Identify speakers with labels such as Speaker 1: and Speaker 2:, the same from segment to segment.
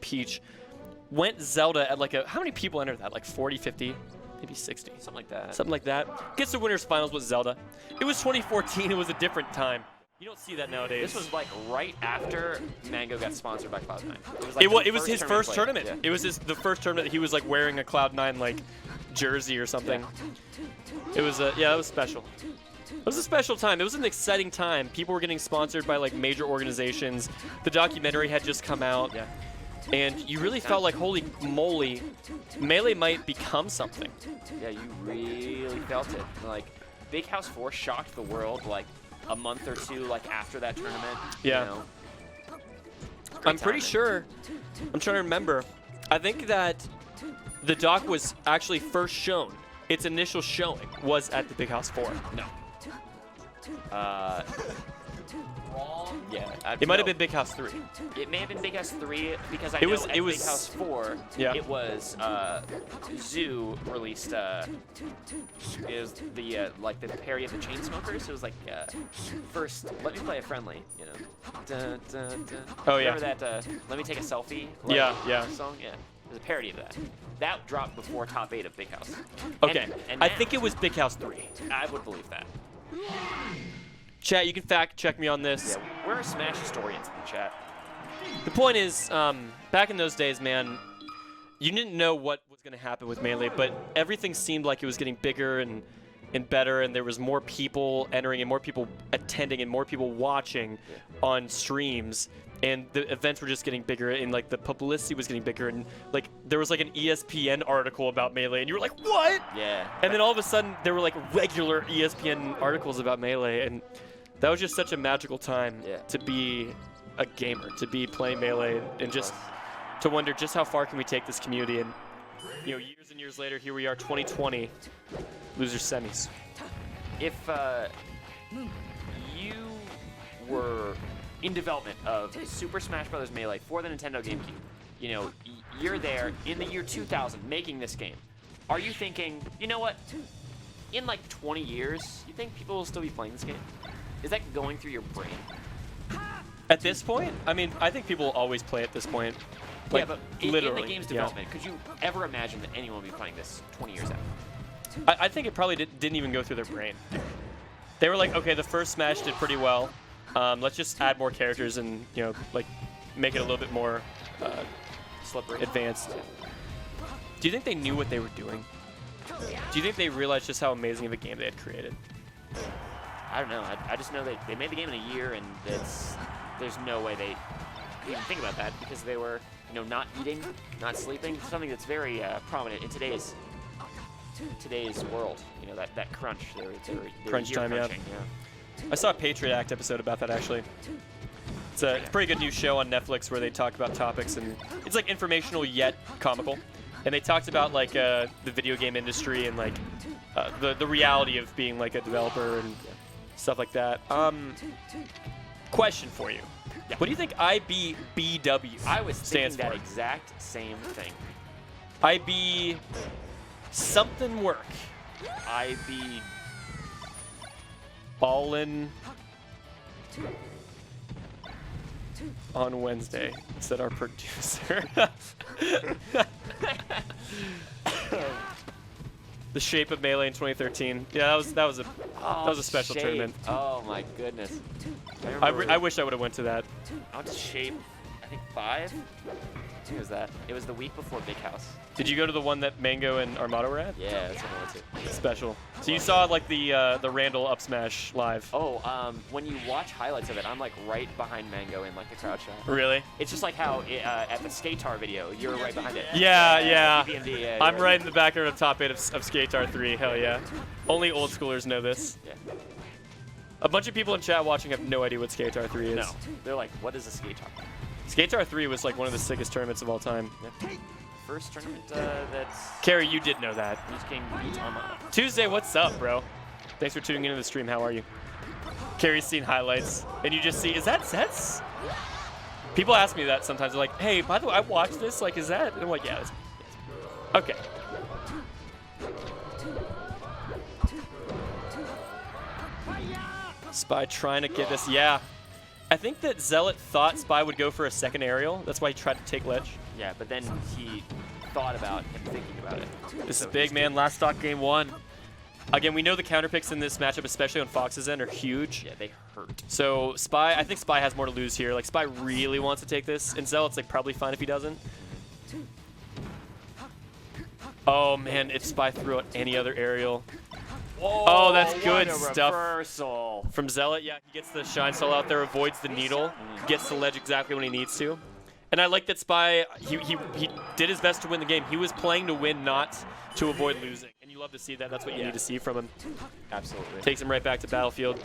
Speaker 1: Peach, went Zelda at like how many people entered that? Like 40, 50, maybe 60.
Speaker 2: Something like that.
Speaker 1: Something like that. Gets to winners finals with Zelda. It was 2014. It was a different time. You don't see that nowadays.
Speaker 2: This was like right after Mango got sponsored by Cloud9.
Speaker 1: It was his first tournament. Yeah. It was the first tournament that he was like wearing a Cloud9 like jersey or something. Yeah. It was it was special. It was a special time. It was an exciting time. People were getting sponsored by like major organizations. The documentary had just come out.
Speaker 2: Yeah.
Speaker 1: And you really felt like, holy moly, Melee might become something.
Speaker 2: Yeah, you really felt it. Like, Big House 4 shocked the world like a month or two like after that tournament.
Speaker 1: Yeah.
Speaker 2: You know.
Speaker 1: I'm pretty sure, I'm trying to remember, I think that the doc was actually first shown. Its initial showing was at the Big House 4.
Speaker 2: No. Wrong. Yeah.
Speaker 1: It might have been Big House 3.
Speaker 2: It may have been Big House 3 because I know at Big House 4, it was Zoo released is the like the parody of the Chainsmokers. It was like first let me play a friendly, you know. Dun, dun, dun.
Speaker 1: Oh yeah.
Speaker 2: Remember that let me take a selfie?
Speaker 1: Like, yeah.
Speaker 2: Song? Yeah. It was a parody of that. That dropped before top 8 of Big House.
Speaker 1: Okay.
Speaker 2: And
Speaker 1: I think it was Big House 3.
Speaker 2: I would believe that.
Speaker 1: Chat, you can fact check me on this.
Speaker 2: Yeah, we're Smash historians in the chat.
Speaker 1: The point is, back in those days, man, you didn't know what was going to happen with Melee, but everything seemed like it was getting bigger and better, and there was more people entering and more people attending and more people watching on streams, and the events were just getting bigger, and like the publicity was getting bigger, and like there was like an ESPN article about Melee, and you were like, what?
Speaker 2: Yeah.
Speaker 1: And then all of a sudden, there were like regular ESPN articles about Melee, and that was just such a magical time to be a gamer, to be playing Melee, and just to wonder just how far can we take this community. And you know, years and years later, here we are, 2020, loser semis.
Speaker 2: If you were in development of Super Smash Bros. Melee for the Nintendo GameCube, you know, you're there in the year 2000 making this game. Are you thinking, you know what? In like 20 years, you think people will still be playing this game? Is that going through your brain?
Speaker 1: At this point? I mean, I think people will always play at this point. Like,
Speaker 2: yeah, but
Speaker 1: literally,
Speaker 2: in the game's development, could you ever imagine that anyone would be playing this 20 years out?
Speaker 1: I think it probably didn't even go through their brain. They were like, okay, the first Smash did pretty well. Let's just add more characters and, you know, like, make it a little bit more
Speaker 2: slippery,
Speaker 1: advanced. Do you think they knew what they were doing? Do you think they realized just how amazing of a game they had created?
Speaker 2: I don't know. I just know they made the game in a year, and there's no way they even think about that because they were, you know, not eating, not sleeping. Something that's very prominent in today's world. You know, that crunch. They were
Speaker 1: crunch time, yeah. I saw a Patriot Act episode about that actually. It's a pretty good new show on Netflix where they talk about topics, and it's like informational yet comical. And they talked about like the video game industry and like the reality of being like a developer and stuff like that. Question for you.
Speaker 2: Yeah.
Speaker 1: What do you think IBBW
Speaker 2: I was thinking
Speaker 1: stands
Speaker 2: that
Speaker 1: for?
Speaker 2: exact same thing.
Speaker 1: IB something work.
Speaker 2: IB
Speaker 1: Ballin' on Wednesday, said our producer. The shape of Melee in 2013. Yeah, that was a special
Speaker 2: Shape.
Speaker 1: tournament.
Speaker 2: Oh my goodness.
Speaker 1: I wish I would have went to that.
Speaker 2: I went to Shape, I think 5. When was that? It was the week before Big House.
Speaker 1: Did you go to the one that Mango and Armado were at?
Speaker 2: Yeah, that's what I went to.
Speaker 1: Special. So you saw like the Randall up smash live.
Speaker 2: Oh, when you watch highlights of it, I'm like right behind Mango in like the crowd shot.
Speaker 1: Really?
Speaker 2: It's just like how at the Skatar video, you're right behind it.
Speaker 1: Yeah.
Speaker 2: BBMD,
Speaker 1: I'm right in the background of top 8 of Skatar 3. Hell yeah. Only old schoolers know this.
Speaker 2: Yeah.
Speaker 1: A bunch of people in chat watching have no idea what Skatar 3 is.
Speaker 2: No. They're like, what is a Skatar?
Speaker 1: Skatar 3 was like one of the sickest tournaments of all time.
Speaker 2: Yeah. First tournament that's...
Speaker 1: Carrie, you did know that.
Speaker 2: Beach King beat Armado.
Speaker 1: Tuesday, what's up, bro? Thanks for tuning into the stream. How are you? Carrie's seen highlights, and you just see, is that sets? People ask me that sometimes. They're like, hey, by the way, I watched this. Like, is that? And I'm like, yeah. Okay. Spy trying to get this. Yeah. I think that Zealot thought Spy would go for a second aerial. That's why he tried to take ledge.
Speaker 2: Yeah, but then he thought about him thinking about it.
Speaker 1: This
Speaker 2: So
Speaker 1: is big,
Speaker 2: he's
Speaker 1: man. Last stock game 1. Again, we know the counter picks in this matchup, especially on Fox's end, are huge.
Speaker 2: Yeah, they hurt.
Speaker 1: So Spy, I think Spy has more to lose here. Like, Spy really wants to take this, and Zealot's like probably fine if he doesn't. Oh man, if Spy threw out any other aerial.
Speaker 2: Whoa,
Speaker 1: Oh, that's good
Speaker 2: what a
Speaker 1: stuff.
Speaker 2: Reversal.
Speaker 1: From Zealot, yeah, he gets the Shine Stall out there, avoids the needle, gets the ledge exactly when he needs to. And I like that Spy, he did his best to win the game. He was playing to win, not to avoid losing. And you love to see that. That's what you need to see from him.
Speaker 2: Absolutely.
Speaker 1: Takes him right back to Battlefield.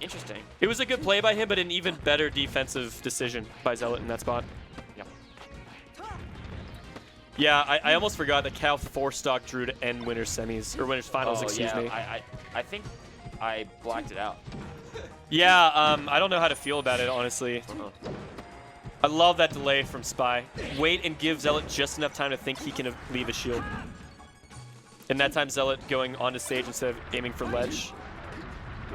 Speaker 2: Interesting.
Speaker 1: It was a good play by him, but an even better defensive decision by Zealot in that spot.
Speaker 2: Yeah.
Speaker 1: Yeah, I almost forgot that Cal 4-stock Drew to end winners semis, or winners finals, excuse me.
Speaker 2: I think I blacked it out.
Speaker 1: Yeah, I don't know how to feel about it, honestly. I love that delay from Spy. Wait and give Zealot just enough time to think he can leave a shield. And that time Zealot going onto stage instead of aiming for ledge.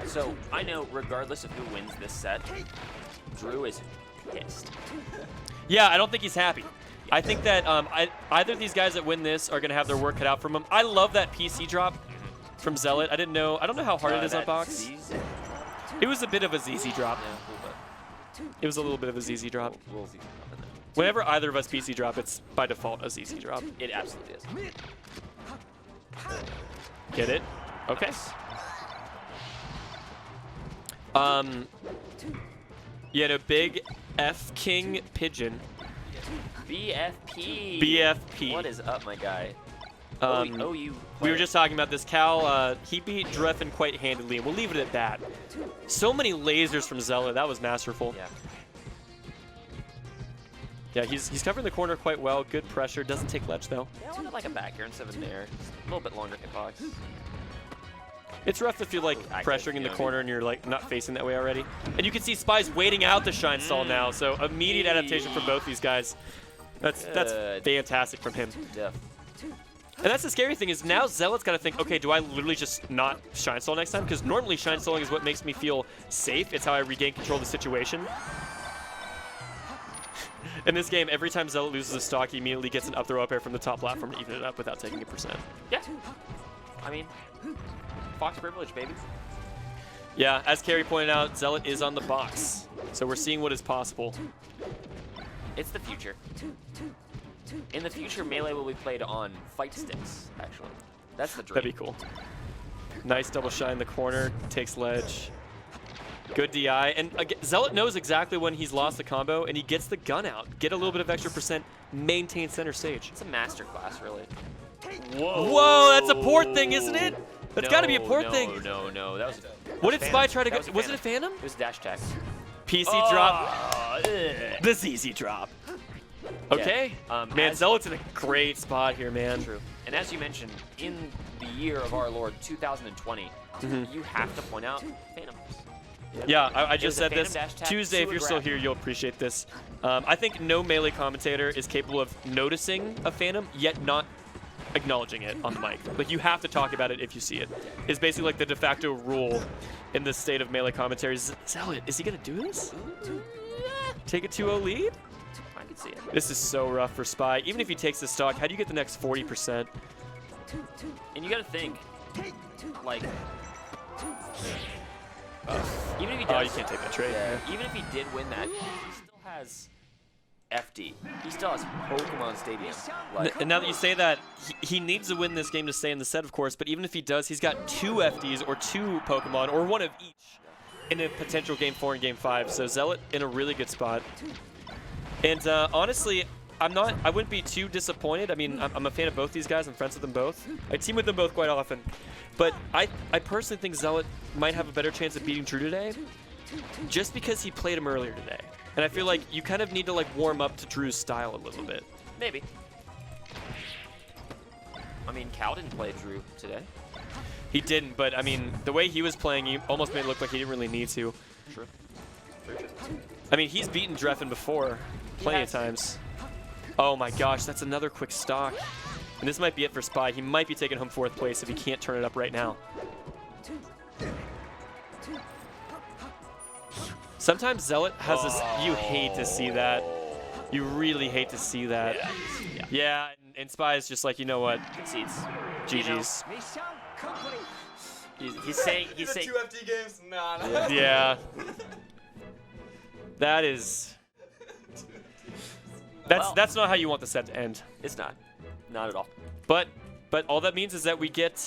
Speaker 2: So I know regardless of who wins this set, Drew is pissed.
Speaker 1: Yeah, I don't think he's happy. I think that either of these guys that win this are going to have their work cut out from them. I love that PC drop from Zealot. I don't know how hard it is on box. It was a bit of a ZZ drop.
Speaker 2: Yeah, a little bit.
Speaker 1: It was a little bit of a ZZ drop.
Speaker 2: Little ZZ drop in there.
Speaker 1: Whenever either of us PC drop, it's by default a ZZ drop.
Speaker 2: It absolutely is.
Speaker 1: Get it? Okay. You had a big F King Pigeon.
Speaker 2: BFP.
Speaker 1: BFP.
Speaker 2: What is up, my guy?
Speaker 1: We were just talking about this. Cal, he beat Dreffen quite handily, and we'll leave it at that. So many lasers from Zealot. That was masterful.
Speaker 2: Yeah.
Speaker 1: Yeah, he's covering the corner quite well. Good pressure. Doesn't take ledge, though.
Speaker 2: Yeah, I wanted like a back air instead of an air. A little bit longer hitbox.
Speaker 1: It's rough if you're like pressuring in the corner and you're like not facing that way already. And you can see Spy's waiting out the Shine Stall now, so immediate adaptation from both these guys. That's fantastic from him.
Speaker 2: Yeah.
Speaker 1: And that's the scary thing is now Zealot's got to think, okay, do I literally just not Shine Stall next time? Because normally Shine Stalling is what makes me feel safe. It's how I regain control of the situation. In this game, every time Zealot loses a stock, he immediately gets an up throw up air from the top platform to even it up without taking a percent.
Speaker 2: Yeah. I mean, Fox privilege, baby.
Speaker 1: Yeah, as Carrie pointed out, Zealot is on the box. So we're seeing what is possible.
Speaker 2: It's the future. In the future, Melee will be played on fight sticks, actually. That's the dream.
Speaker 1: That'd be cool. Nice double shine in the corner, takes ledge. Good DI, and again, Zealot knows exactly when he's lost the combo, and he gets the gun out. Get a little bit of extra percent, maintain center stage.
Speaker 2: It's a masterclass, really.
Speaker 1: Whoa! Whoa, that's a port thing, isn't it? That's got to be a port thing.
Speaker 2: No. That was.
Speaker 1: What did Spy try to get? Was it a Phantom?
Speaker 2: It was dash tech.
Speaker 1: PC drop. The ZZ drop. Okay.
Speaker 2: Yeah.
Speaker 1: Man, Zealot's in a great spot here, man.
Speaker 2: True. And as you mentioned, in the year of our Lord 2020, you have to point out Phantoms.
Speaker 1: Yeah, I just said this.
Speaker 2: Phantom
Speaker 1: Tuesday, if you're still here, you'll appreciate this. I think no Melee commentator is capable of noticing a Phantom, yet not acknowledging it on the mic. Like, you have to talk about it if you see it. It's basically like the de facto rule in the state of Melee commentary. Zealot, is he going to do this? Take a 2-0 lead?
Speaker 2: I can see it.
Speaker 1: This is so rough for Spy. Even if he takes the stock, how do you get the next 40%?
Speaker 2: And you got to think, like, even if he does,
Speaker 1: oh, you can't take that trade.
Speaker 2: Yeah, even if he did win that, he still has FD. He still has Pokemon Stadium. Like,
Speaker 1: And now that you say that, he needs to win this game to stay in the set, of course, but even if he does, he's got 2 FDs or 2 Pokemon, or one of each in a potential Game 4 and Game 5. So Zealot in a really good spot. And honestly, I wouldn't be too disappointed. I mean, I'm a fan of both these guys. I'm friends with them both. I team with them both quite often. But I personally think Zealot might have a better chance of beating Drew today just because he played him earlier today. And I feel like you kind of need to like warm up to Drew's style a little bit.
Speaker 2: maybe. I mean, Cal didn't play Drew today.
Speaker 1: He didn't, but I mean, the way he was playing, he almost made it look like he didn't really need to.
Speaker 2: True.
Speaker 1: I mean, he's beaten Dreffen before plenty of times. Oh my gosh, that's another quick stock. And this might be it for Spy. He might be taking home 4th place if he can't turn it up right now. Sometimes Zealot has this, you hate to see that. You really hate to see that. Yeah, and Spy is just like, you know what?
Speaker 2: Concedes.
Speaker 1: GG's.
Speaker 2: He's saying.
Speaker 3: The 2 FD games? Nah.
Speaker 1: Yeah. That is. That's not how you want the set to end.
Speaker 2: It's not. Not at all.
Speaker 1: But all that means is that we get